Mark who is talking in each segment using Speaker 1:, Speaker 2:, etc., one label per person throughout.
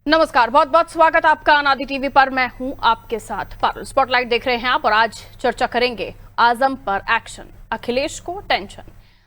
Speaker 1: नमस्कार, बहुत बहुत स्वागत आपका अनादि टीवी पर। मैं हूं आपके साथ पारुल। स्पॉटलाइट देख रहे हैं आप और आज चर्चा करेंगे आजम पर एक्शन, अखिलेश को टेंशन।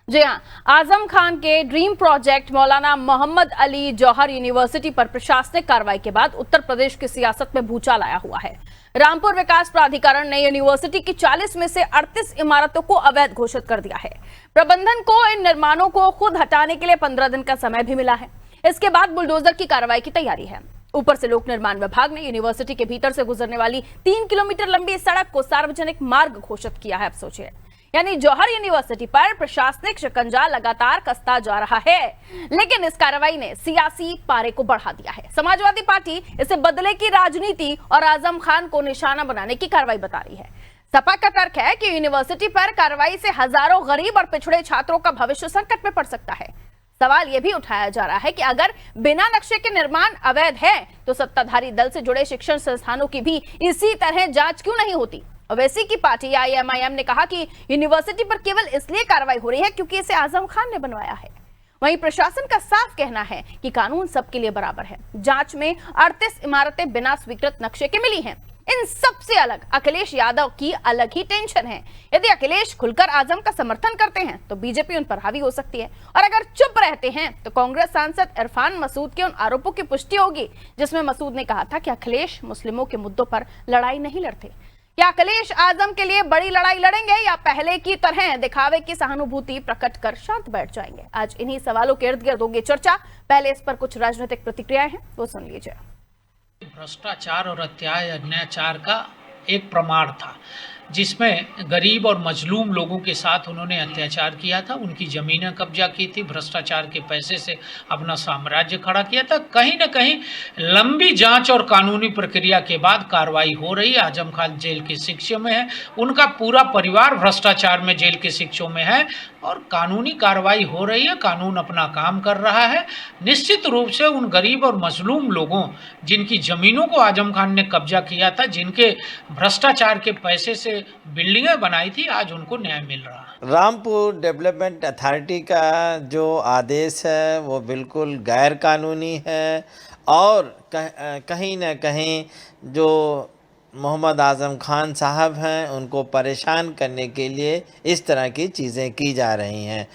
Speaker 1: जी हां, आजम खान के ड्रीम प्रोजेक्ट मौलाना मोहम्मद अली जौहर यूनिवर्सिटी पर प्रशासनिक कार्रवाई के बाद उत्तर प्रदेश की सियासत में भूचाल आया हुआ है। रामपुर विकास प्राधिकरण ने यूनिवर्सिटी की 40 में से 38 इमारतों को अवैध घोषित कर दिया है। प्रबंधन को इन निर्माणों को खुद हटाने के लिए 15 दिन का समय भी मिला है। इसके बाद बुलडोजर की कार्रवाई की तैयारी है। ऊपर से लोक निर्माण विभाग ने यूनिवर्सिटी के भीतर से गुजरने वाली 3 किलोमीटर लंबी सड़क को सार्वजनिक मार्ग घोषित किया है। अब सोचिए, यानी जौहर यूनिवर्सिटी पर प्रशासनिक शिकंजा लगातार कसता जा रहा है, लेकिन इस कार्रवाई ने सियासी पारे को बढ़ा दिया है। समाजवादी पार्टी इसे बदले की राजनीति और आजम खान को निशाना बनाने की कार्रवाई बता रही है। सपा का तर्क है कि यूनिवर्सिटी पर कार्रवाई से हजारों गरीब और पिछड़े छात्रों का भविष्य संकट में पड़ सकता है। सवाल यह भी उठाया जा रहा है कि अगर बिना नक्शे के निर्माण अवैध है तो सत्ताधारी दल से जुड़े शिक्षण संस्थानों की भी इसी तरह जांच क्यों नहीं होती। ओवैसी की पार्टी IMIM ने कहा कि यूनिवर्सिटी पर केवल इसलिए कार्रवाई हो रही है क्योंकि इसे आजम खान ने बनवाया है। वहीं प्रशासन का साफ कहना है कि कानून सबके लिए बराबर है। जांच में 38 इमारतें बिना स्वीकृत नक्शे के मिली हैं। इन सबसे अलग अखिलेश यादव की अलग ही टेंशन है। यदि अखिलेश खुलकर आजम का समर्थन करते हैं तो बीजेपी उन पर हावी हो सकती है, और अगर चुप रहते हैं तो कांग्रेस सांसद इरफान मसूद के उन आरोपों की पुष्टि होगी जिसमें मसूद ने कहा था कि अखिलेश मुस्लिमों के मुद्दों पर लड़ाई नहीं लड़ते। क्या अखिलेश आजम के लिए बड़ी लड़ाई लड़ेंगे या पहले की तरह दिखावे की सहानुभूति प्रकट कर शांत बैठ जाएंगे? आज इन्हीं सवालों के इर्द गिर्द होगी चर्चा। पहले इस पर कुछ राजनीतिक प्रतिक्रियाएं हैं, वो सुन लीजिए।
Speaker 2: भ्रष्टाचार और अत्याचार का एक प्रमाण था, जिसमें गरीब और मजलूम लोगों के साथ उन्होंने अत्याचार किया था, उनकी ज़मीनें कब्जा की थी, भ्रष्टाचार के पैसे से अपना साम्राज्य खड़ा किया था। कहीं न कहीं लंबी जांच और कानूनी प्रक्रिया के बाद कार्रवाई हो रही है। आजम खान जेल की शिक्षा में है, उनका पूरा परिवार भ्रष्टाचार में जेल की शिक्षा में है और कानूनी कार्रवाई हो रही है। कानून अपना काम कर रहा है। निश्चित रूप से उन गरीब और मजलूम लोगों जिनकी ज़मीनों को आजम खान ने कब्जा किया था, जिनके भ्रष्टाचार के पैसे से बिल्डिंगें बनाई थी, आज उनको न्याय मिल रहा है।
Speaker 3: रामपुर डेवलपमेंट अथॉरिटी का जो आदेश है वो बिल्कुल गैर कानूनी है और कहीं न कहीं जो मोहम्मद आजम खान साहब हैं उनको परेशान करने के लिए इस तरह की चीज़ें की जा रही हैं।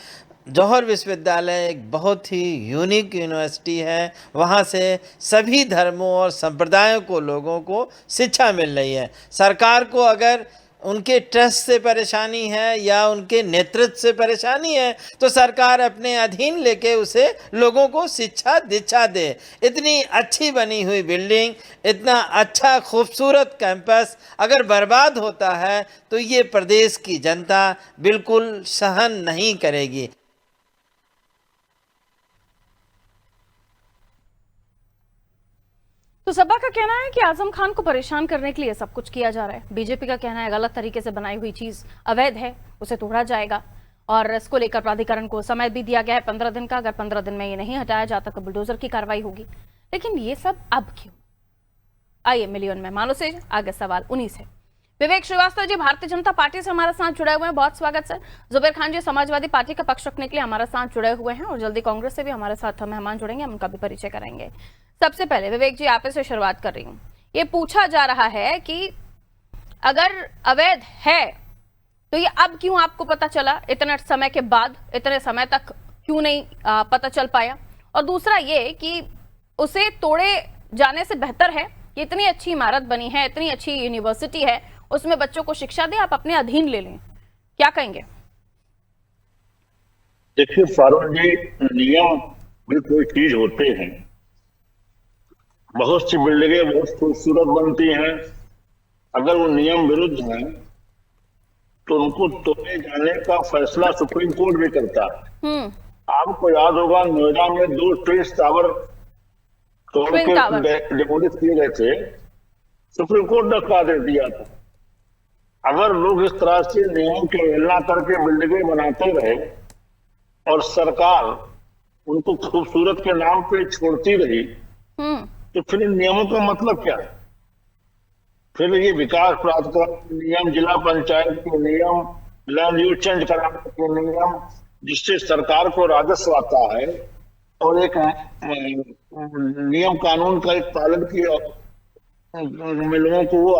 Speaker 3: जौहर विश्वविद्यालय एक बहुत ही यूनिक यूनिवर्सिटी है। वहाँ से सभी धर्मों और संप्रदायों को लोगों को शिक्षा मिल रही है। सरकार को अगर उनके ट्रस्ट से परेशानी है या उनके नेतृत्व से परेशानी है तो सरकार अपने अधीन लेके उसे लोगों को शिक्षा दीक्षा दे। इतनी अच्छी बनी हुई बिल्डिंग, इतना अच्छा खूबसूरत कैंपस अगर बर्बाद होता है तो ये प्रदेश की जनता बिल्कुल सहन नहीं करेगी।
Speaker 1: तो सपा का कहना है कि आजम खान को परेशान करने के लिए सब कुछ किया जा रहा है। बीजेपी का कहना है गलत तरीके से बनाई हुई चीज अवैध है, उसे तोड़ा जाएगा और इसको लेकर प्राधिकरण को समय भी दिया गया है 15 दिन का। अगर 15 दिन में ये नहीं हटाया जाता तो बुलडोजर की कार्रवाई होगी। लेकिन ये सब अब क्यों? आइए मिलियन मेहमानों से आगे सवाल उन्हीं से। विवेक श्रीवास्तव जी भारतीय जनता पार्टी से हमारे साथ जुड़े हुए हैं, बहुत स्वागत सर। जुबेर खान जी समाजवादी पार्टी का पक्ष रखने के लिए हमारे साथ जुड़े हुए हैं और जल्दी कांग्रेस से भी हमारे साथ मेहमान जुड़ेंगे, हम उनका भी परिचय कराएंगे। सबसे पहले विवेक जी आप से शुरुआत कर रही हूँ। ये पूछा जा रहा है कि अगर अवैध है तो ये अब क्यों आपको पता चला, इतने समय के बाद, इतने समय तक क्यों नहीं पता चल पाया? और दूसरा ये कि उसे तोड़े जाने से बेहतर है कि इतनी अच्छी इमारत बनी है, इतनी अच्छी यूनिवर्सिटी है, उसमें बच्चों को शिक्षा दें, आप अपने अधीन ले लें, क्या कहेंगे?
Speaker 4: देखिए फारूक जी, नियम भी कोई चीज होते हैं। बहुत सी बिल्डिंगें बहुत खूबसूरत बनती हैं, अगर वो नियम विरुद्ध हैं तो उनको तोड़े जाने का फैसला सुप्रीम कोर्ट भी करता है। आपको याद होगा नोएडा में 2 ट्विन टावर तोड़ के डिमोलिश किए गए थे, सुप्रीम कोर्ट ने आदेश दिया था। अगर लोग इस तरह से नियम की अवहेलना करके बिल्डिंगें बनाते रहे और सरकार उनको खूबसूरत के नाम पे छोड़ती रही तो फिर इन नियमों का मतलब क्या है? फिर ये विकास प्राधिकरण के नियम, जिला पंचायत के नियम, लैंड यूज चेंज कराने के नियम, जिससे सरकार को राजस्व आता है, और एक नियम कानून का एक पालन की में लोगों को वो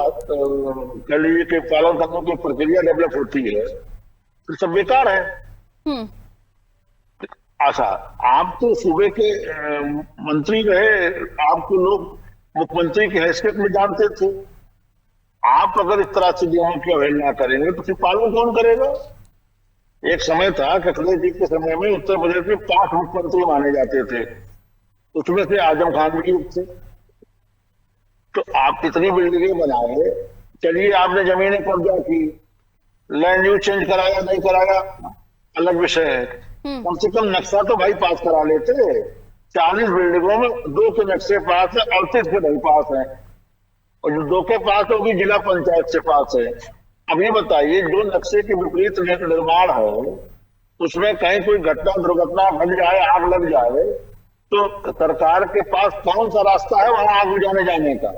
Speaker 4: कह लीजिए कि पालन करने की प्रक्रिया डेवलप होती है, तो सब बेकार है।
Speaker 1: हम्म।
Speaker 4: अच्छा, आप तो सूबे के मंत्री रहे, आपको लोग मुख्यमंत्री की हैसियत में जानते थे। आप अगर इस तरह से नियमों की अवहेलना करेंगे तो फिर पालन कौन करेगा? एक समय था कि अखिलेश जी के समय में उत्तर प्रदेश में 5 मुख्यमंत्री माने जाते थे, उसमें से आजम खान भी एक थे। तो आप कितनी बिल्डिंगें बनाए, चलिए आपने जमीनें कब्जा की, लैंड यूज चेंज कराया नहीं कराया अलग विषय है, कम से कम नक्शा तो भाई पास करा लेते। 40 बिल्डिंगों में 2 के नक्शे पास है, 38 के नहीं पास है, और जो 2 के पास होगी जिला पंचायत से पास है। अब ये बताइए, जो नक्शे के विपरीत निर्माण है उसमें कहीं कोई घटना दुर्घटना घट जाए, आग लग जाए, तो सरकार के पास कौन सा रास्ता है वहां आग बुझाने जाने का?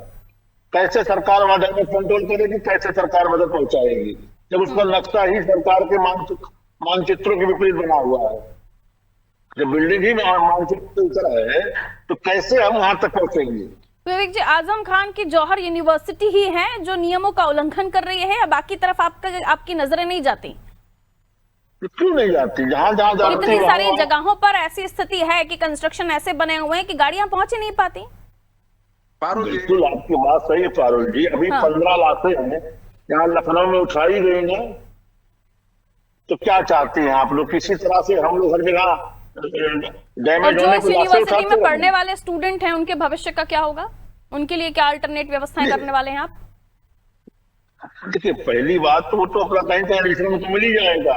Speaker 4: कैसे सरकार वहां डैमेज कंट्रोल करेगी? कैसे सरकार मदद पहुंचाएगी जब उसका नक्शा ही सरकार के मानचित्रों के विपरीत बना हुआ है? जब बिल्डिंग ही मानचित्र की तरह है तो कैसे हम वहां तक पहुंचेंगे?
Speaker 1: विवेक जी, आजम खान की जौहर यूनिवर्सिटी ही है जो नियमों का उल्लंघन कर रही है, या बाकी तरफ आपकी नजरें नहीं जाती?
Speaker 4: क्यों नहीं जाती? जहां जहां जाती,
Speaker 1: इतनी सारी जगहों पर ऐसी स्थिति है कि कंस्ट्रक्शन ऐसे बने हुए हैं कि गाड़ियां पहुंच ही नहीं पाती।
Speaker 4: बिल्कुल आपकी बात सही है पारुल जी। अभी 15 लाशें हैं यहाँ लखनऊ में उठाई गई ना, तो क्या चाहते हैं आप लोग? किसी तरह से हम लोग हर जगह
Speaker 1: और जो इस यूनिवर्सिटी में पढ़ने वाले स्टूडेंट हैं उनके भविष्य का क्या होगा? उनके लिए क्या अल्टरनेट व्यवस्थाएं करने वाले हैं आप?
Speaker 4: देखिए, पहली बात तो वो तो अपना कहीं कहीं एडमिशन तो मिल ही जाएगा।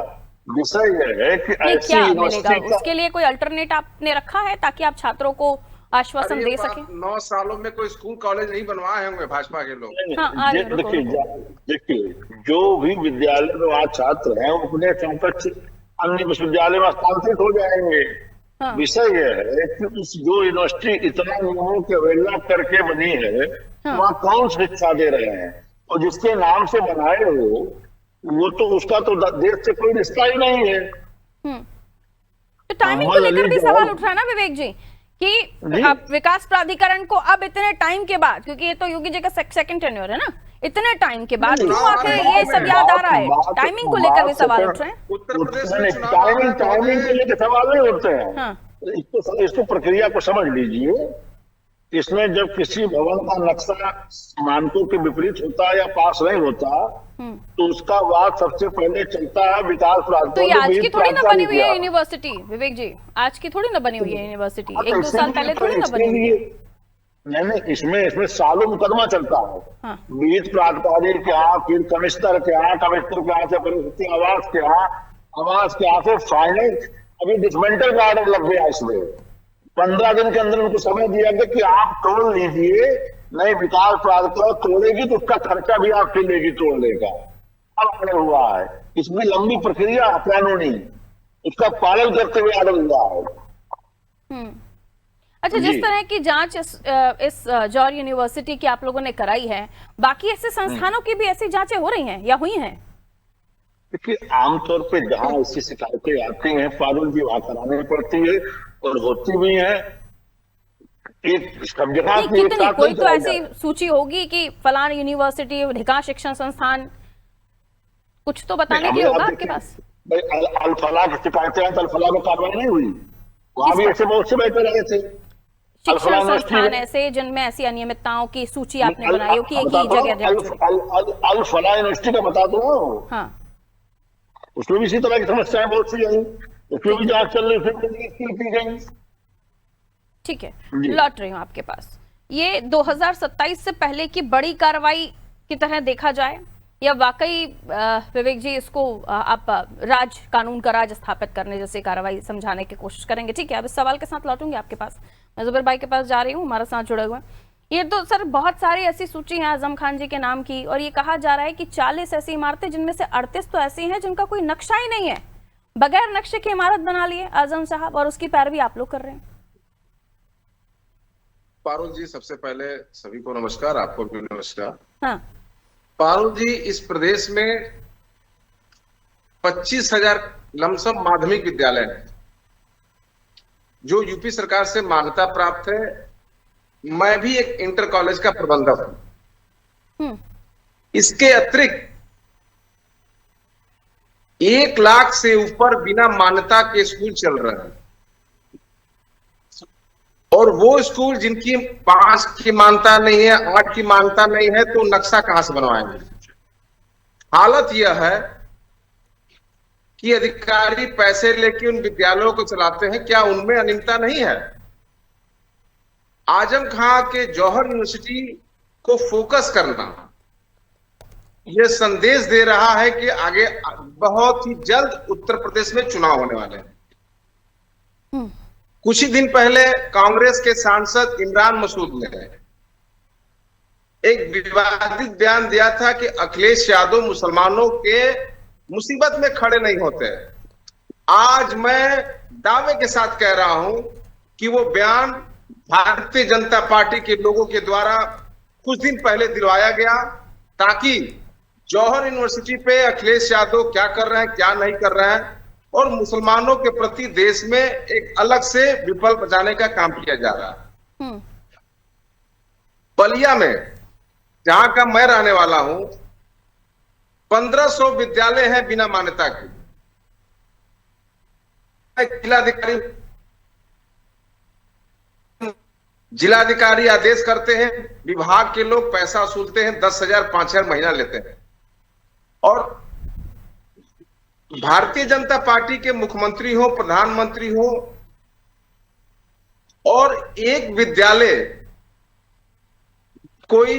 Speaker 4: विषय यह है कि ऐसी
Speaker 1: क्या मिलेगा
Speaker 4: यूनिवर्सिटी
Speaker 1: उसके लिए कोई अल्टरनेट आपने रखा है ताकि आप छात्रों को आश्वासन दे सके?
Speaker 5: 9 सालों में कोई स्कूल कॉलेज नहीं बनवाए होंगे भाजपा के लोग।
Speaker 1: हाँ,
Speaker 4: देखिए, जो भी विद्यालय में वहाँ छात्र हैं अपने समकक्ष अन्य विश्वविद्यालय में स्थानांतरित हो जाएंगे।
Speaker 1: हाँ।
Speaker 4: विषय यह है कि उस जो यूनिवर्सिटी इतना नियमों की अवहेलना करके बनी है,
Speaker 1: हाँ।
Speaker 4: वहाँ कौन शिक्षा दे रहे हैं? और जिसके नाम से बनाए हो वो तो उसका तो देश से कोई रिश्ता ही नहीं है।
Speaker 1: तो टाइमिंग को लेकर भी सवाल उठ रहा है ना विवेक जी, कि अब विकास प्राधिकरण को अब इतने टाइम के बाद, क्योंकि ये तो योगी जी का सेकंड टेन्योर है ना, इतने टाइम के बाद क्यों आखिर ये सब याद आ रहा है? टाइमिंग को लेकर भी सवाल उठ रहे हैं।
Speaker 5: उत्तर प्रदेश में
Speaker 4: टाइमिंग के लेकर सवाल नहीं उठते हैं।
Speaker 1: हाँ।
Speaker 4: इसको प्रक्रिया को समझ लीजिए। इसमें जब किसी भवन का नक्शा मानकों के विपरीत होता है या पास नहीं होता, तो उसका वाद सबसे पहले चलता है विकास प्राधिकरण।
Speaker 1: तो ये आज की थोड़ी ना बनी हुई है यूनिवर्सिटी विवेक जी, आज की थोड़ी ना बनी हुई है यूनिवर्सिटी, 1-2 साल पहले थोड़ी ना बनी हुई है।
Speaker 4: नहीं, इसमें सालों मुकदमा चलता है।
Speaker 1: हाँ।
Speaker 4: बीज प्राधिकारी के यहाँ, फिर कमिश्नर के यहाँ, कमिश्नर के यहाँ से परिस्थिति आवास के यहाँ, आवास के यहाँ से फाइनल अभी डिसमेंटल का ऑर्डर लग गया। इसमें 15 दिन के अंदर उनको समय दिया गया कि आप तोड़ लीजिए, नहीं विकास प्राधिकरण तोड़ेगी तो उसका खर्चा भी आपके लेगी तोड़ने का। अब हुआ है इसमें लंबी प्रक्रिया कानूनी, उसका पालन करते हुए ऑर्डर हुआ है।
Speaker 1: अच्छा, जिस तरह की जांच इस जौहर यूनिवर्सिटी की आप लोगों ने कराई है, बाकी ऐसे संस्थानों की भी ऐसी जांचें हो रही हैं या हुई हैं?
Speaker 4: देखिए, आमतौर पे जहां ऐसी शिकायतें आती हैं पारुल जी, वहां करानी पड़ती है और होती भी है। एक सब जगह
Speaker 1: कितनी कोई तो ऐसी सूची होगी कि फलान यूनिवर्सिटी, अधिकांश शिक्षण संस्थान, कुछ तो बताने की होगा आपके पास।
Speaker 4: अल-फलाह की शिकायतें हैं तो अल-फलाह में कार्रवाई नहीं हुई, वहां भी ऐसे बहुत से बैठे रहे थे
Speaker 1: शिक्षण संस्थान ऐसे जिनमें ऐसी अनियमितताओं की सूची आपने बनाई हो कि एक ही जगह
Speaker 4: अल-फलाह यूनिवर्सिटी का बता दो।
Speaker 1: हाँ,
Speaker 4: उसमें भी इसी तरह की समस्याएं बहुत सी आई, उसमें भी जांच चल रही, की गई।
Speaker 1: ठीक है, लौट रही हूँ आपके पास। ये 2027 से पहले की बड़ी कार्रवाई की तरह देखा जाए, या वाकई विवेक जी इसको आप राज, कानून का राज स्थापित करने जैसे कार्रवाई समझाने की कोशिश करेंगे? ठीक है, अब इस सवाल के साथ लौटूंगी आपके पास। मैं जुबैर भाई के पास जा रही हूँ, हमारे साथ जुड़े हुए। ये तो सर बहुत सारी ऐसी सूची है आजम खान जी के नाम की, और ये कहा जा रहा है कि 40 ऐसी इमारतें जिनमें से 38 तो ऐसी हैं जिनका कोई नक्शा ही नहीं है, बगैर नक्शे की इमारत बना लिए आजम साहब, और उसकी पैरवी आप लोग कर रहे हैं।
Speaker 5: पारुल जी, सबसे पहले सभी को नमस्कार, आपको भी नमस्कार।
Speaker 1: हाँ।
Speaker 5: पारुल जी, इस प्रदेश में 25,000 लमसम माध्यमिक विद्यालय है, जो यूपी सरकार से मान्यता प्राप्त है। मैं भी एक इंटर कॉलेज का प्रबंधक हूं। इसके अतिरिक्त 1 लाख से ऊपर बिना मान्यता के स्कूल चल रहे हैं, और वो स्कूल जिनकी 5 की मान्यता नहीं है, 8 की मान्यता नहीं है, तो नक्शा कहां से बनवाएंगे। हालत यह है कि अधिकारी पैसे लेके उन विद्यालयों को चलाते हैं, क्या उनमें अनियमितता नहीं है। आजम खां के जौहर यूनिवर्सिटी को फोकस करना यह संदेश दे रहा है कि आगे बहुत ही जल्द उत्तर प्रदेश में चुनाव होने वाले हैं। कुछ ही दिन पहले कांग्रेस के सांसद इमरान मसूद ने एक विवादित बयान दिया था कि अखिलेश यादव मुसलमानों के मुसीबत में खड़े नहीं होते। आज मैं दावे के साथ कह रहा हूं कि वो बयान भारतीय जनता पार्टी के लोगों के द्वारा कुछ दिन पहले दिलवाया गया, ताकि जौहर यूनिवर्सिटी पे अखिलेश यादव क्या कर रहे हैं, क्या नहीं कर रहे हैं, और मुसलमानों के प्रति देश में एक अलग से विपल बजाने का काम किया जा रहा है। बलिया में, जहां का मैं रहने वाला हूं, 1500 विद्यालय हैं बिना मान्यता के। जिलाधिकारी आदेश करते हैं, विभाग के लोग पैसा वसूलते हैं, 10,000 5,000 महीना लेते हैं। और भारतीय जनता पार्टी के मुख्यमंत्री हो, प्रधानमंत्री हो, और एक विद्यालय कोई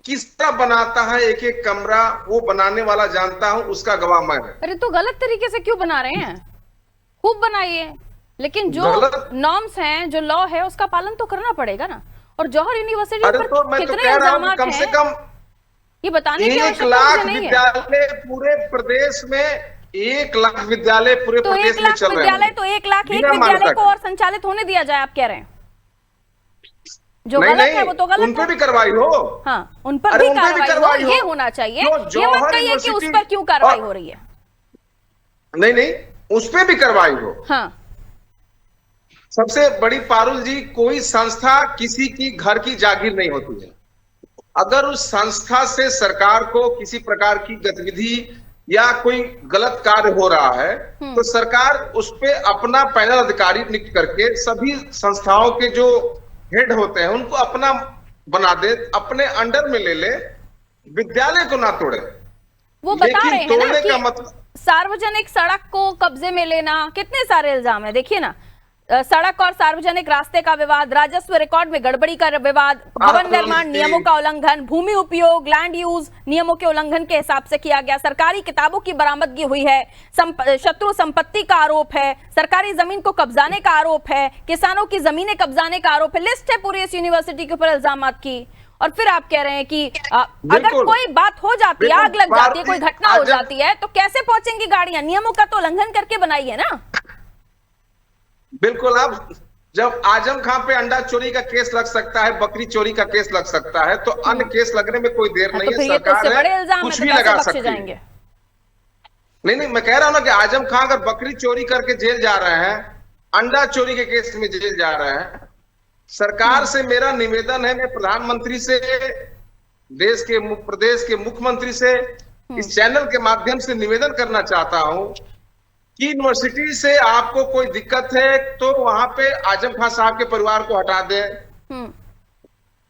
Speaker 5: किस तरह बनाता है, एक एक कमरा, वो बनाने वाला जानता हूं, उसका गवाह मैं हूं।
Speaker 1: अरे तो गलत तरीके से क्यों बना रहे हैं? खूब बनाइए, लेकिन जो नॉर्म्स हैं, जो लॉ है, उसका पालन तो करना पड़ेगा ना। और जौहर यूनिवर्सिटी पर कितने इल्जामात
Speaker 5: कम से कम
Speaker 1: ये बताने की
Speaker 5: 1 लाख विद्यालय पूरे प्रदेश में, 1 लाख विद्यालय पूरे प्रदेश में चल रहे हैं।
Speaker 1: तो 1 लाख एक विद्यालय को और संचालित होने दिया जाए, आप कह रहे हैं? जो गलत है वो तो गलत है।
Speaker 5: उन पे भी कार्रवाई हो।
Speaker 1: हाँ, उन पर भी कार्रवाई हो, ये होना चाहिए। ये मत कहिए कि उस पर क्यों कार्रवाई हो रही है।
Speaker 5: नहीं, उस पे भी कार्रवाई हो।
Speaker 1: हाँ।
Speaker 5: सबसे बड़ी पारुल जी, कोई संस्था किसी की घर की जागीर नहीं होती है। अगर उस संस्था से सरकार को किसी प्रकार की गतिविधि या कोई गलत कार्य हो रहा है, तो सरकार उस पे अपना पैनल अधिकारी नियुक्त करके सभी संस्थाओं के जो हेड होते हैं उनको अपना बना दे, अपने अंडर में ले ले, विद्यालय को ना तोड़े।
Speaker 1: वो बता रहे हैं ना कि
Speaker 5: मतलब
Speaker 1: सार्वजनिक सड़क को कब्जे में लेना, कितने सारे इल्जाम है। देखिए ना, सड़क और सार्वजनिक रास्ते का विवाद, राजस्व रिकॉर्ड में गड़बड़ी का विवाद, भवन निर्माण नियमों का उल्लंघन, भूमि उपयोग लैंड यूज नियमों के उल्लंघन के हिसाब से किया गया, सरकारी किताबों की बरामदगी हुई है, शत्रु संपत्ति का आरोप है, सरकारी जमीन को कब्जाने का आरोप है, किसानों की जमीनें कब्जाने का आरोप है। लिस्ट है पूरी इस यूनिवर्सिटी के ऊपर इल्जामात की। और फिर आप कह रहे हैं कि अगर कोई बात हो जाती है, आग लग जाती है, कोई घटना हो जाती है, तो कैसे पहुंचेंगी गाड़ियां? नियमों का तो उल्लंघन करके बनाई है ना।
Speaker 5: बिल्कुल। अब जब आजम खां पे अंडा चोरी का केस लग सकता है, बकरी चोरी का केस लग सकता है, तो अन्य केस लगने में कोई देर नहीं है। सरकार है, कुछ भी लगा सकती है। नहीं, मैं कह रहा हूं ना कि आजम खां अगर बकरी चोरी करके जेल जा रहे हैं, अंडा चोरी के केस में जेल जा रहे हैं, सरकार से मेरा निवेदन है, मैं प्रधानमंत्री से, प्रदेश के मुख्यमंत्री से इस चैनल के माध्यम से निवेदन करना चाहता हूं कि यूनिवर्सिटी से आपको कोई दिक्कत है तो वहां पे आजम खां साहब के परिवार को हटा दें,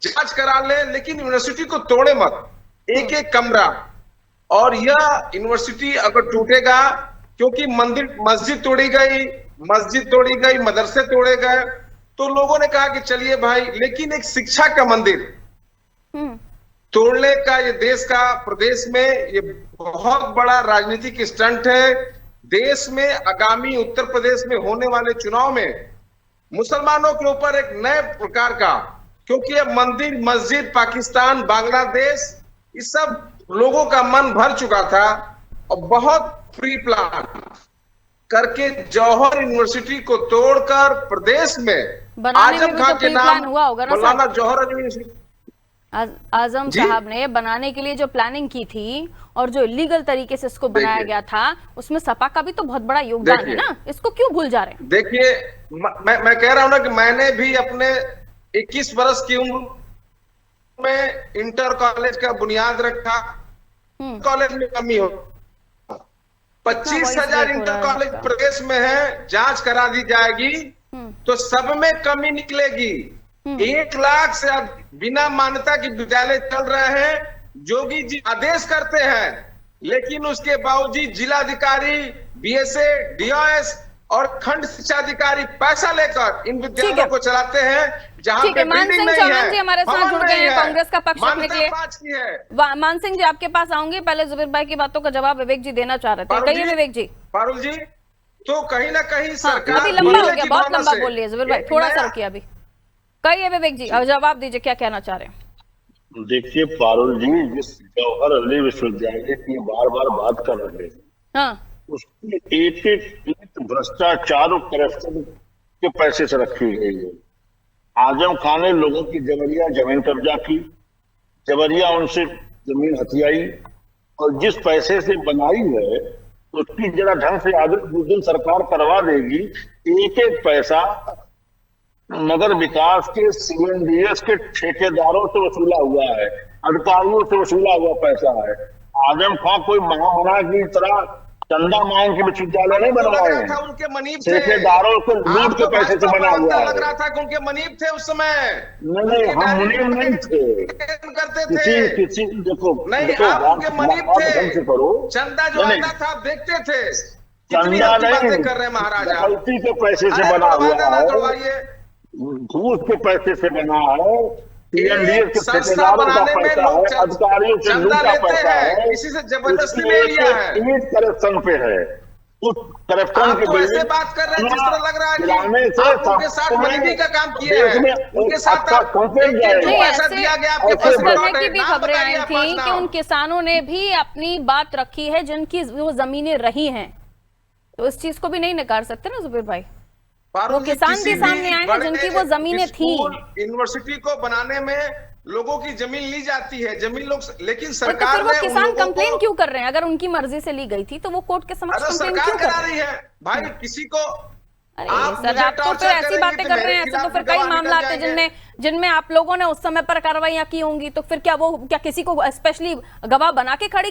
Speaker 5: जांच करा ले, लेकिन यूनिवर्सिटी को तोड़े मत, एक एक कमरा। और यह यूनिवर्सिटी अगर टूटेगा, क्योंकि मस्जिद तोड़ी गई, मदरसे तोड़े गए, तो लोगों ने कहा कि चलिए भाई, लेकिन एक शिक्षा का मंदिर तोड़ने का ये देश का, प्रदेश में ये बहुत बड़ा राजनीतिक स्टंट है। देश में आगामी उत्तर प्रदेश में होने वाले चुनाव में मुसलमानों के ऊपर एक नए प्रकार का, क्योंकि अब मंदिर, मस्जिद, पाकिस्तान, बांग्लादेश, इस सब लोगों का मन भर चुका था, और बहुत प्री प्लान करके जौहर यूनिवर्सिटी को तोड़कर प्रदेश में आजम खां के नाम मौलाना जौहर यूनिवर्सिटी।
Speaker 1: आजम
Speaker 5: जी।
Speaker 1: साहब ने बनाने के लिए जो प्लानिंग की थी और जो इलीगल तरीके से इसको बनाया
Speaker 5: देखिए।
Speaker 1: गया था, उसमें सपा का भी तो बहुत बड़ा योगदान है
Speaker 5: देखिए।
Speaker 1: ना, इसको क्यों भूल जा रहे हैं?
Speaker 5: देखिए, मैं कह रहा हूं ना कि मैंने भी अपने 21 वर्ष की उम्र में इंटर कॉलेज का बुनियाद रखा। कॉलेज में कमी हो, 25,000
Speaker 1: break हो
Speaker 5: इंटर
Speaker 1: रहा है
Speaker 5: कॉलेज
Speaker 1: आपका।
Speaker 5: प्रदेश में है, जांच करा दी जाएगी तो सब में कमी निकलेगी। 1 लाख से बिना मान्यता की विद्यालय चल रहे हैं। जोगी जी आदेश करते हैं, लेकिन उसके बावजूद जिलाधिकारी, बीएसए, डीओएस और खंड शिक्षा अधिकारी पैसा लेकर इन विद्यालयों को चलाते हैं, जहां
Speaker 1: ठीक
Speaker 5: पे
Speaker 1: है, मान
Speaker 5: बिल्डिंग
Speaker 1: सिंह
Speaker 5: नहीं
Speaker 1: चौहान जी
Speaker 5: है,
Speaker 1: हमारे साथ
Speaker 5: भवन
Speaker 1: जुड़ गए
Speaker 5: नहीं
Speaker 1: हैं
Speaker 5: है,
Speaker 1: कांग्रेस का पक्ष रखने के लिए।
Speaker 5: मान्यता 5 की है।
Speaker 1: मान सिंह जी आपके पास आऊंगी, पहले जुबेर भाई की बातों का जवाब विवेक जी देना चाह रहे थे।
Speaker 5: पारुल
Speaker 1: कहिए
Speaker 5: जी,
Speaker 1: विवेक जी।
Speaker 5: पारुल जी, तो कहीं ना कहीं
Speaker 1: हाँ,
Speaker 5: सरकार
Speaker 1: अभी लंबा हो
Speaker 5: बोलने
Speaker 1: गया,
Speaker 5: की
Speaker 1: बहुत
Speaker 5: भावना
Speaker 1: लंबा
Speaker 5: से
Speaker 1: बोल लिया जुबेर भाई,
Speaker 5: एक
Speaker 1: थोड़ा सा
Speaker 5: नया-
Speaker 1: रुकिए अभी। कहिए विवेक जी, अब जवाब दीजिए, क्या कहना चाह रहे हैं?
Speaker 4: देखिए पारुल जी, जिस जवाहर अली विश्वविद्यालय की बार बार बात कर रहे हैं,
Speaker 1: हाँ,
Speaker 4: उसकी एक एक भ्रष्टाचार और करप्शन के पैसे से रखी गई है। आजम खान ने लोगों की जबरिया जमीन कब्जा की, जबरिया उनसे जमीन हथियाई, और जिस पैसे से बनाई है उसकी जरा ढंग से आगे जिस दिन सरकार करवा देगी, एक एक पैसा नगर विकास के सीएनडीएस के ठेकेदारों से वसूला हुआ है, अधिकारियों से वसूला हुआ पैसा है। आजम खान कोई महामना की तरह चंदा मांग के विश्वविद्यालय नहीं
Speaker 5: लग
Speaker 4: बनवाए
Speaker 5: रहा
Speaker 4: हैं,
Speaker 5: था उनके मनीब थे।
Speaker 4: ठेकेदारों को लूट के
Speaker 5: आपको
Speaker 4: पैसे से
Speaker 5: भाजपा
Speaker 4: बना
Speaker 5: पर
Speaker 4: हुआ
Speaker 5: लग रहा
Speaker 4: है।
Speaker 5: था कि उनके मनीब थे उस समय।
Speaker 4: नहीं, हम मुनीम नहीं थे।
Speaker 5: करते थे।
Speaker 4: किसी देखो
Speaker 5: नहीं,
Speaker 4: देखो,
Speaker 5: आप उनके मनीब
Speaker 4: बात
Speaker 5: थे।
Speaker 4: ढंग से करो।
Speaker 5: चंदा जो
Speaker 4: नहीं,
Speaker 5: आता था आप देखते थे। कितनी
Speaker 4: चंदा
Speaker 5: हल्की
Speaker 4: नहीं,
Speaker 5: बातें कर रहे हैं महाराज आप।
Speaker 4: डकैती के पैसे से
Speaker 5: अरे
Speaker 4: बना
Speaker 5: दरवाजा ना
Speaker 4: हुआ है,
Speaker 5: दरवाइए।
Speaker 4: घूस के पैसे से बना है, सीएनडीएस के
Speaker 5: संस्था
Speaker 4: ठेकेदारों का
Speaker 5: बनाने में
Speaker 4: पैसा
Speaker 5: लोग
Speaker 4: है, अधिकारियों से
Speaker 5: चंदा
Speaker 4: लूटा
Speaker 5: लेते
Speaker 4: पैसा
Speaker 5: हैं,
Speaker 4: है,
Speaker 5: किसी से जबरदस्ती
Speaker 4: उसकी
Speaker 5: नहीं
Speaker 4: एक
Speaker 5: लिया है।
Speaker 4: एक करप्शन पे है। उस करप्शन
Speaker 5: आप
Speaker 4: के
Speaker 5: तो ऐसे
Speaker 4: बिल्डिंग
Speaker 5: बात कर रहे हैं जिस तरह लग रहा है
Speaker 4: गिराने
Speaker 5: कि
Speaker 4: से
Speaker 5: आप उनके साथ मनीबी का काम किए
Speaker 4: देश में
Speaker 5: हैं। उनके साथ
Speaker 4: अच्छा
Speaker 5: आप
Speaker 4: संकेत
Speaker 5: एक-एक
Speaker 4: जाएगा।
Speaker 1: नहीं,
Speaker 5: पैसा
Speaker 1: ऐसे
Speaker 5: दिया गया आपके
Speaker 4: ऐसे
Speaker 5: पास
Speaker 1: इस तरह
Speaker 5: रिकॉर्ड
Speaker 1: की
Speaker 5: है।
Speaker 1: भी
Speaker 5: नाम
Speaker 1: खबरें
Speaker 5: बताइए
Speaker 1: आई
Speaker 5: आप,
Speaker 1: थी
Speaker 5: पांच
Speaker 1: कि
Speaker 5: नाम।
Speaker 1: उन किसानों ने भी अपनी बात रखी है जिनकी वो जमीनें रही हैं, तो इस चीज को भी नहीं नकार सकते ना जुबेर भाई। वो
Speaker 5: जी,
Speaker 1: किसान
Speaker 5: किसी
Speaker 1: भी सामने आए हैं
Speaker 5: बड़े
Speaker 1: जिनकी वो जमीनें थी।
Speaker 5: स्कूल, यूनिवर्सिटी को बनाने में लोगों की जमीन ली जाती है, जमीन लोग, लेकिन
Speaker 1: तो
Speaker 5: सरकार
Speaker 1: फिर वो
Speaker 5: ने उन
Speaker 1: किसान
Speaker 5: लोगों
Speaker 1: कंप्लेन
Speaker 5: को-
Speaker 1: क्यों कर रहे हैं? अगर उनकी मर्जी से ली गई थी तो वो कोर्ट के समक्ष
Speaker 5: अरे
Speaker 1: कंप्लेन
Speaker 5: सरकार
Speaker 1: क्यों कर
Speaker 5: करा
Speaker 1: रहे
Speaker 5: रही
Speaker 1: हैं?
Speaker 5: है भाई, किसी को
Speaker 1: अरे
Speaker 5: आप
Speaker 1: सर,
Speaker 5: मुझे
Speaker 1: आप तो फिर
Speaker 5: टॉर्चर
Speaker 1: ऐसी
Speaker 5: करेंगे
Speaker 1: बातें
Speaker 5: तो
Speaker 1: कर रहे
Speaker 5: मेरे
Speaker 1: हैं, ऐसे तो
Speaker 5: खिलाफ
Speaker 1: फिर
Speaker 5: भी
Speaker 1: कई
Speaker 5: गवाह
Speaker 1: मामला
Speaker 5: निकल
Speaker 1: आते हैं
Speaker 5: जाएंगे।
Speaker 1: जिनमें आप लोगों ने उस समय पर कार्रवाइयां की होंगी, तो फिर क्या वो क्या किसी को स्पेशली गवाह बना के खड़ी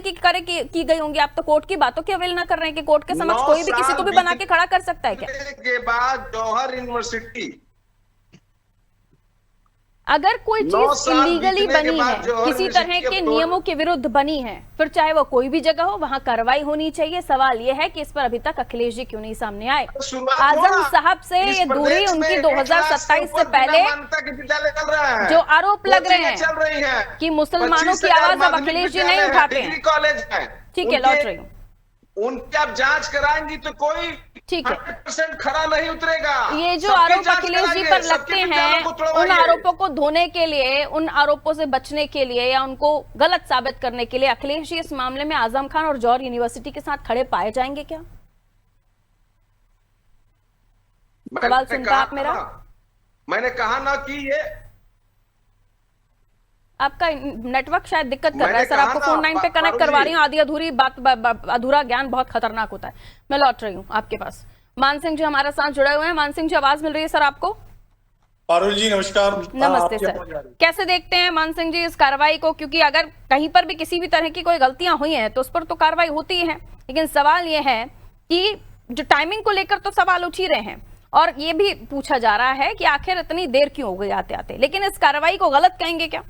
Speaker 1: की गई होंगी? आप तो कोर्ट की बातों की अवेल ना कर रहे हैं कि कोर्ट के समक्ष
Speaker 5: 9
Speaker 1: कोई भी किसी को भी
Speaker 5: साल
Speaker 1: बना के खड़ा कर सकता है क्या?
Speaker 5: के बाद जौहर यूनिवर्सिटी,
Speaker 1: अगर कोई
Speaker 5: 9
Speaker 1: चीज
Speaker 5: साल
Speaker 1: इलीगली
Speaker 5: बीतने के
Speaker 1: बनी
Speaker 5: बाद
Speaker 1: है,
Speaker 5: जौहर
Speaker 1: किसी तरह
Speaker 5: यूनिवर्सिटी
Speaker 1: के
Speaker 5: अब तो-
Speaker 1: नियमों के विरुद्ध बनी है, फिर चाहे वो कोई भी जगह हो, वहां कार्रवाई होनी चाहिए। सवाल ये है कि इस पर अभी तक अखिलेश जी क्यों नहीं सामने आए?
Speaker 5: शुरुआत
Speaker 1: आजम
Speaker 5: हुआ।
Speaker 1: साहब से
Speaker 5: इस
Speaker 1: ये दूरी
Speaker 5: प्रदेश में
Speaker 1: उनकी
Speaker 5: 1 लाख
Speaker 1: 2027 से
Speaker 5: ऊपर
Speaker 1: पहले
Speaker 5: बिना मान्यता के विद्यालय चल रहा है,
Speaker 1: जो आरोप लग रहे
Speaker 5: कोचिंगें
Speaker 1: हैं
Speaker 5: चल रही हैं,
Speaker 1: कि मुसलमानों
Speaker 5: 25,000
Speaker 1: की आवाज अब
Speaker 5: माध्यमिक
Speaker 1: अखिलेश जी नहीं
Speaker 5: विद्यालय है,
Speaker 1: उठाते हैं।
Speaker 5: डिग्री कॉलेज है।
Speaker 1: ठीक है, लौट रही हूँ।
Speaker 5: उनकी आप जांच कराएंगी तो कोई
Speaker 1: ठीक है।
Speaker 5: 100% खरा नहीं उतरेगा।
Speaker 1: ये जो
Speaker 5: सबकी
Speaker 1: आरोप
Speaker 5: जांच
Speaker 1: अखिलेश जी
Speaker 5: कराइए,
Speaker 1: पर
Speaker 5: सबके
Speaker 1: लगते
Speaker 5: विद्यालयों
Speaker 1: हैं,
Speaker 5: को
Speaker 1: उन
Speaker 5: तुड़वाइए।
Speaker 1: आरोपों को धोने के लिए, उन आरोपों से बचने के लिए या उनको गलत साबित करने के लिए अखिलेश जी इस मामले में आजम खान और जौहर यूनिवर्सिटी के साथ खड़े पाए जाएंगे क्या? सवाल सुन पाए आप मेरा?
Speaker 5: मैंने कहा ना कि ये
Speaker 1: आपका नेटवर्क शायद दिक्कत कर रहा है
Speaker 5: मैंने
Speaker 1: सर,
Speaker 5: कहा
Speaker 1: आपको
Speaker 5: ना,
Speaker 1: फोन लाइन पे कनेक्ट
Speaker 5: पारुल
Speaker 1: करवा
Speaker 5: जी।
Speaker 1: रही हूँ। आधी अधूरी बात अधूरा ज्ञान बहुत खतरनाक होता है। मैं लौट रही हूँ आपके पास। मान सिंह जी हमारे साथ जुड़े हुए हैं। मान सिंह जी, आवाज मिल रही है सर आपको?
Speaker 6: पारुल जी नमस्कार।
Speaker 1: नमस्ते
Speaker 6: आपकी
Speaker 1: सर,
Speaker 6: आवाज आ रही है।
Speaker 1: कैसे देखते हैं मान सिंह जी इस कार्रवाई को? क्योंकि अगर कहीं पर भी किसी भी तरह की कोई गलतियां हुई हैं तो उस पर तो कार्रवाई होती है, लेकिन सवाल यह है कि जो टाइमिंग को लेकर तो सवाल उठ ही रहे हैं, और ये भी पूछा जा रहा है कि आखिर इतनी देर क्यों हो गई आते आते, लेकिन इस कार्रवाई को गलत कहेंगे क्या?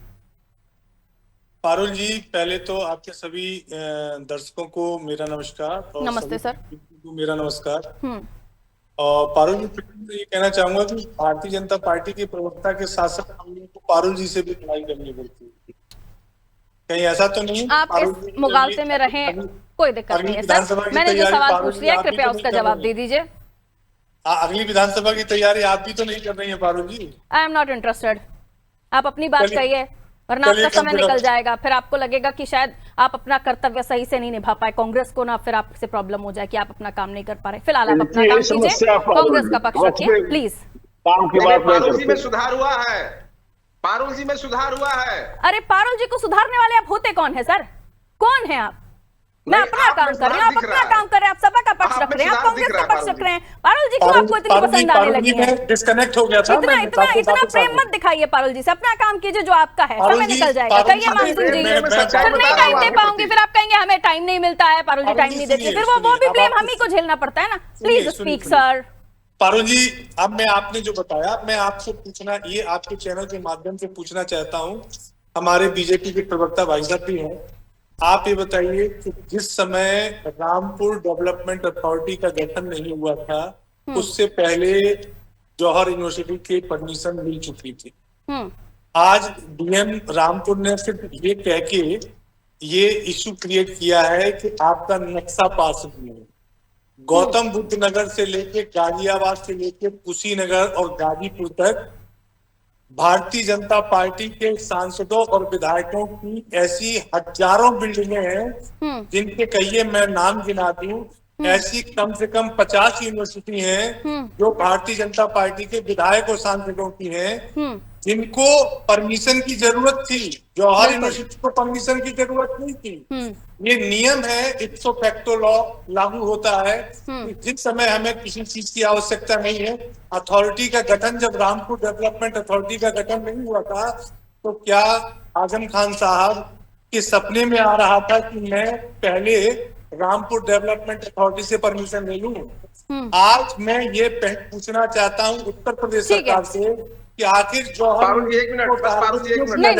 Speaker 6: पारुल जी, पहले तो आपके सभी दर्शकों को मेरा नमस्कार और
Speaker 1: नमस्ते
Speaker 6: सभी
Speaker 1: सर।
Speaker 6: को मेरा नमस्कार। और पारुल जी, तो ये कहना चाहूंगा कि भारतीय जनता पार्टी के प्रवक्ता के साथ साथ हम लोग को पारुल जी से भी लड़ाई करनी पड़ती है, कहीं ऐसा तो नहीं?
Speaker 1: आप
Speaker 6: पारुल
Speaker 1: इस
Speaker 6: जी,
Speaker 1: मुगालते में रहें, कोई दिक्कत नहीं है सर। मैंने जो सवाल पूछ लिया कृपया उसका जवाब दे दीजिए।
Speaker 6: अगली विधानसभा की तैयारी आप भी तो नहीं कर रही है Parul ji?
Speaker 1: I am not interested. आप अपनी बात
Speaker 6: चलिए-
Speaker 1: कहिए, वरना
Speaker 6: चलिए,
Speaker 1: आपका समय
Speaker 6: कम से
Speaker 1: निकल
Speaker 6: कम-
Speaker 1: जाएगा। फिर आपको लगेगा कि शायद आप अपना कर्तव्य सही से नहीं निभा पाए, कांग्रेस को ना फिर आपसे प्रॉब्लम हो जाए कि आप अपना काम नहीं कर पा रहे। फिलहाल आप अपना
Speaker 4: इनकी
Speaker 1: काम
Speaker 4: यही समस्या
Speaker 1: कीजिए,
Speaker 4: है,
Speaker 1: कांग्रेस का पक्ष
Speaker 4: वक्त
Speaker 1: रखिए
Speaker 4: में
Speaker 1: प्लीज।
Speaker 4: काम की बात नहीं
Speaker 5: पारुल जी में
Speaker 4: करते।
Speaker 5: सुधार हुआ है। पारुल जी में सुधार हुआ है।
Speaker 1: अरे पारुल जी को सुधारने वाले आप होते कौन है सर? कौन है आप? मैं
Speaker 5: नहीं,
Speaker 1: अपना
Speaker 5: आप
Speaker 1: काम
Speaker 5: में
Speaker 1: कर रही हूँ,
Speaker 5: सुधार
Speaker 1: आप
Speaker 5: दिख
Speaker 1: अपना
Speaker 5: रहा है।
Speaker 1: काम कर रहे हैं, आप सभा का पक्ष
Speaker 5: आप
Speaker 1: रख
Speaker 5: में
Speaker 1: रहे हैं, आप
Speaker 5: सुधार
Speaker 1: कांग्रेस
Speaker 5: दिख
Speaker 1: का
Speaker 5: रहा है,
Speaker 1: पक्ष रख
Speaker 5: पारुल
Speaker 1: रहे हैं। पारुल जी क्यों आपको इतनी पसंद आने लगी है?
Speaker 6: डिस्कनेक्ट हो गया था।
Speaker 1: इतना इतना इतना प्रेम मत दिखाइए पारुल जी से, अपना काम कीजिए जो आपका है, समय निकल जाएगा। कहिए मानसिंह जी,
Speaker 5: मैं सच्चाई
Speaker 1: फिर नहीं
Speaker 5: बता रहा
Speaker 1: टाइम
Speaker 5: हूँ
Speaker 1: दे
Speaker 5: आपके
Speaker 1: पाऊंगी,
Speaker 5: प्रति।
Speaker 1: फिर आप कहेंगे हमें टाइम नहीं मिलता है, पारुल जी टाइम नहीं देते, फिर वो भी ब्लेम हम ही को झेलना पड़ता है ना। Please speak sir.
Speaker 6: Parul ji, अब मैं आपने जो बताया, मैं आपसे पूछना, ये आपके चैनल के माध्यम से पूछना चाहता हूँ, हमारे बीजेपी के प्रवक्ता भाई साहब भी हैं, आप ये बताइए कि जिस समय रामपुर डेवलपमेंट अथॉरिटी का गठन नहीं हुआ था, उससे पहले जौहर यूनिवर्सिटी की परमिशन मिल चुकी थी। आज डीएम रामपुर ने सिर्फ ये कह के ये इश्यू क्रिएट किया है कि आपका नक्शा पास नहीं है। गौतम बुद्ध नगर से लेके गाजियाबाद से लेके कुशीनगर और गाजीपुर तक भारतीय जनता पार्टी के सांसदों और विधायकों की ऐसी हजारों बिल्डिंगें हैं जिनके कहिए मैं नाम गिना दूं, ऐसी कम से कम 50 यूनिवर्सिटी हैं जो भारतीय जनता पार्टी के विधायक और सांसदों की हैं, जिनको परमिशन की जरूरत थी। जौहर यूनिवर्सिटी को परमिशन की जरूरत नहीं थी। ये नियम है, इप्सो फैक्टो लॉ लागू होता है कि जिस समय हमें किसी चीज की आवश्यकता नहीं है। अथॉरिटी का गठन, जब रामपुर डेवलपमेंट अथॉरिटी का गठन नहीं हुआ था, तो क्या आजम खान साहब के सपने में आ रहा था कि मैं पहले रामपुर डेवलपमेंट अथॉरिटी से परमिशन ले लूं? आज मैं ये पूछना चाहता हूँ उत्तर प्रदेश सरकार से कि आखिर जौहर,
Speaker 5: पारुल जी एक मिनट, बस पारुल जी एक मिनट।
Speaker 1: नहीं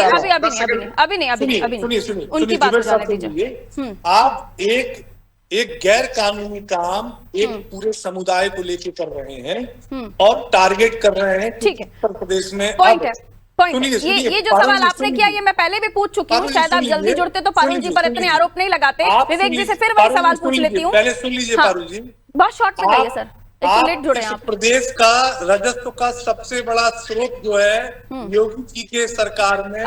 Speaker 1: नहीं, उनकी बात हो जाने दीजिए।
Speaker 6: आप एक गैर कानूनी काम एक पूरे समुदाय को लेकर कर रहे हैं और टारगेट कर रहे हैं।
Speaker 1: ठीक है,
Speaker 6: उत्तर प्रदेश में
Speaker 1: पॉइंट है, पॉइंट है। ये जो सवाल आपने किया ये मैं पहले भी पूछ चुकी हूँ, शायद आप जल्दी जुड़ते तो पारुल जी पर इतने आरोप नहीं लगाते। विवेक जी से फिर वही सवाल पूछ लेती हूँ।
Speaker 6: पहले सुन लीजिए पारुल जी,
Speaker 1: बहुत शॉर्ट में कहिए सर, एक लेट जुड़े आप।
Speaker 6: प्रदेश का राजस्व का सबसे बड़ा स्रोत जो है योगी जी के सरकार में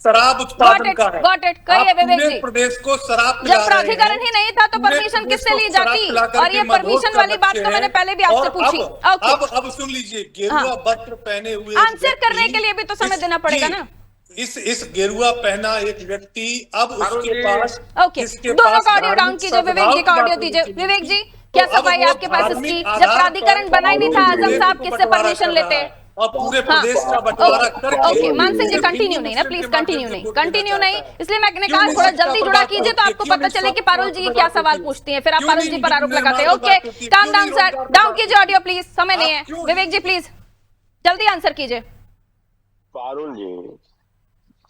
Speaker 6: शराब उत्पादन का है।
Speaker 1: कहिए विवेक जी,
Speaker 6: प्रदेश को शराब
Speaker 1: जब प्राधिकरण ही नहीं था तो परमिशन किससे ली जाती? और ये परमिशन वाली बात तो मैंने पहले भी आपसे पूछी।
Speaker 6: अब सुन लीजिए, गेरुआ वस्त्र पहने हुए
Speaker 1: आंसर करने के लिए भी तो समय देना पड़ेगा ना।
Speaker 6: इस गेरुआ पहना एक व्यक्ति अब उसके पास,
Speaker 1: दोनों का ऑडियो डाउन कीजिए, विवेक जी का ऑडियो दीजिए। विवेक जी, क्या सफाई आपके पास इसकी? जब प्राधिकरण बना ही नहीं था, आजम साहब किससे परमिशन लेते?
Speaker 6: और पूरे प्रदेश का बंटवारा करके।
Speaker 1: ओके मानसिंह जी, कंटिन्यू नहीं ना, प्लीज कंटिन्यू नहीं, इसलिए मैंने कहा थोड़ा जल्दी जुड़ा कीजिए तो आपको पता चले कि पारुल जी क्या सवाल पूछती हैं, फिर आप पारुल जी पर आरोप लगाते हैं। Okay, calm down sir, down कीजिए ऑडियो प्लीज, समय नहीं है। विवेक जी प्लीज जल्दी आंसर कीजिए।
Speaker 4: पारुल जी,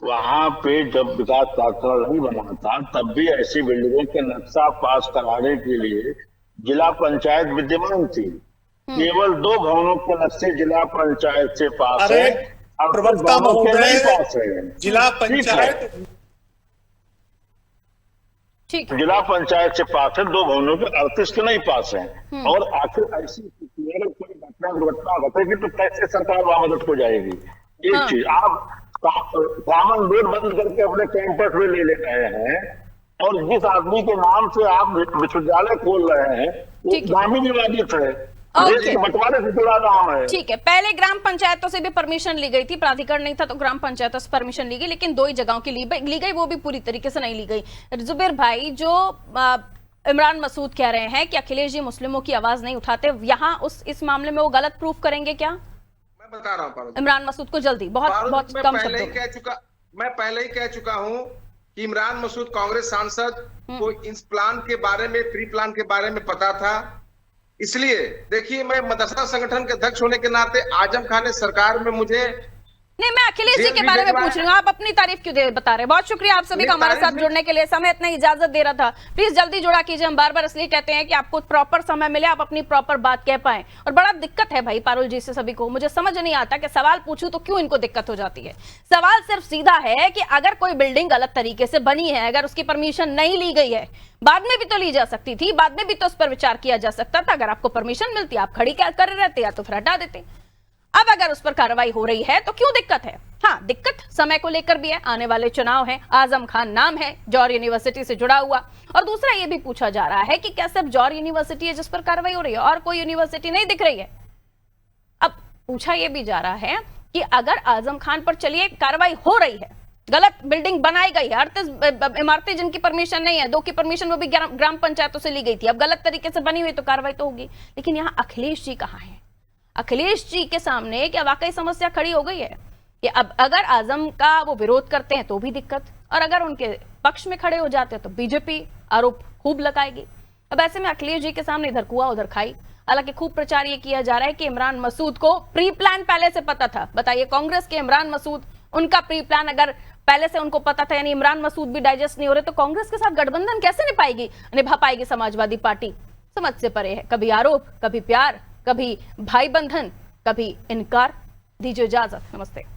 Speaker 4: वहां पे जब विकास प्राधिकरण नहीं बना था तब भी ऐसी बिल्डिंगों के नक्शा पास कराने के लिए जिला पंचायत विद्यमान थी। केवल 2 भवनों के नक्शे जिला पंचायत से पास है,
Speaker 6: प्रवक्ता महोदय,
Speaker 4: पास है
Speaker 6: जिला पंचायत,
Speaker 1: ठीक है,
Speaker 4: जिला पंचायत से पास है, 2 भवनों के 38 के नहीं पास है। और आखिर ऐसी कोई घटना दुर्घटना घटेगी तो कैसे सरकार वहां मदद हो जाएगी? एक चीज, आप कॉमन रोड बंद करके अपने कैंपस में ले रहे हैं और जिस आदमी के नाम से आप विश्वविद्यालय खोल रहे हैं वो ग्रामीण विवादित है, बंटवारे से जुड़ा नाम है।
Speaker 1: ठीक है, पहले ग्राम पंचायतों से भी परमिशन ली गई थी, प्राधिकरण नहीं था तो ग्राम पंचायतों से परमिशन ली गई, लेकिन 2 ही जगहों की ली गई, वो भी पूरी तरीके से नहीं ली गई। जुबेर भाई, जो इमरान मसूद कह रहे हैं कि अखिलेश जी मुस्लिमों की आवाज नहीं उठाते, यहाँ इस मामले में वो गलत प्रूफ करेंगे क्या?
Speaker 5: मैं बता रहा हूँ
Speaker 1: इमरान मसूद को जल्दी, बहुत कम शब्दों में।
Speaker 5: मैं पहले ही कह चुका हूँ कि इमरान मसूद कांग्रेस सांसद को इस प्लान के बारे में, प्री प्लान के बारे में पता था। इसलिए देखिए, मैं मदरसा संगठन के अध्यक्ष होने के नाते आजम खान ने सरकार में मुझे
Speaker 1: नहीं, मैं अखिलेश जी के बारे में पूछ रही हूँ, आप अपनी तारीफ क्यों बता रहे हैं? बहुत शुक्रिया आप सभी का हमारे साथ जुड़ने के लिए, समय इतना इजाजत दे रहा था। प्लीज जल्दी जुड़ा कीजिए, हम बार बार इसलिए कहते हैं कि आपको प्रॉपर समय मिले, आप अपनी प्रॉपर बात कह पाए। और बड़ा दिक्कत है भाई पारुल जी से सभी को, मुझे समझ नहीं आता कि सवाल पूछूं तो क्यों इनको दिक्कत हो जाती है। सवाल सिर्फ सीधा है कि अगर कोई बिल्डिंग गलत तरीके से बनी है, अगर उसकी परमिशन नहीं ली गई है, बाद में भी तो ली जा सकती थी, बाद में भी तो उस पर विचार किया जा सकता था। अगर आपको परमिशन मिलती, आप खड़ी कर रहते या तो फिर हटा देते। अब अगर उस पर कार्रवाई हो रही है तो क्यों दिक्कत है? हाँ, दिक्कत समय को लेकर भी है, आने वाले चुनाव है, आजम खान नाम है, जौहर यूनिवर्सिटी से जुड़ा हुआ। और दूसरा ये भी पूछा जा रहा है कि क्या सिर्फ जौहर यूनिवर्सिटी है जिस पर कार्रवाई हो रही है और कोई यूनिवर्सिटी नहीं दिख रही है? अब पूछा यह भी जा रहा है कि अगर आजम खान पर चलिए कार्रवाई हो रही है, गलत बिल्डिंग बनाई गई है, 38 इमारतें जिनकी परमिशन नहीं है, 2 की परमिशन वो भी ग्राम पंचायतों से ली गई थी, अब गलत तरीके से बनी हुई तो कार्रवाई तो होगी। लेकिन यहाँ अखिलेश जी कहाँ हैं? अखिलेश जी के सामने क्या वाकई समस्या खड़ी हो गई है कि अब अगर आजम का वो विरोध करते हैं तो भी दिक्कत, और अगर उनके पक्ष में खड़े हो जाते हैं तो बीजेपी आरोप खूब लगाएगी। अब ऐसे में अखिलेश जी के सामने इधर कुआ उधर खाई। हालांकि खूब प्रचार ये किया जा रहा है कि इमरान मसूद को प्री प्लान पहले से पता था। बताइए, कांग्रेस के इमरान मसूद, उनका प्री प्लान अगर पहले से उनको पता था, यानी इमरान मसूद भी डाइजेस्ट नहीं हो रहे, तो कांग्रेस के साथ गठबंधन कैसे निभा पाएगी समाजवादी पार्टी? समझ से परे है। कभी आरोप, कभी प्यार, कभी भाई बंधन, कभी इनकार। दीजिए इजाजत, नमस्ते।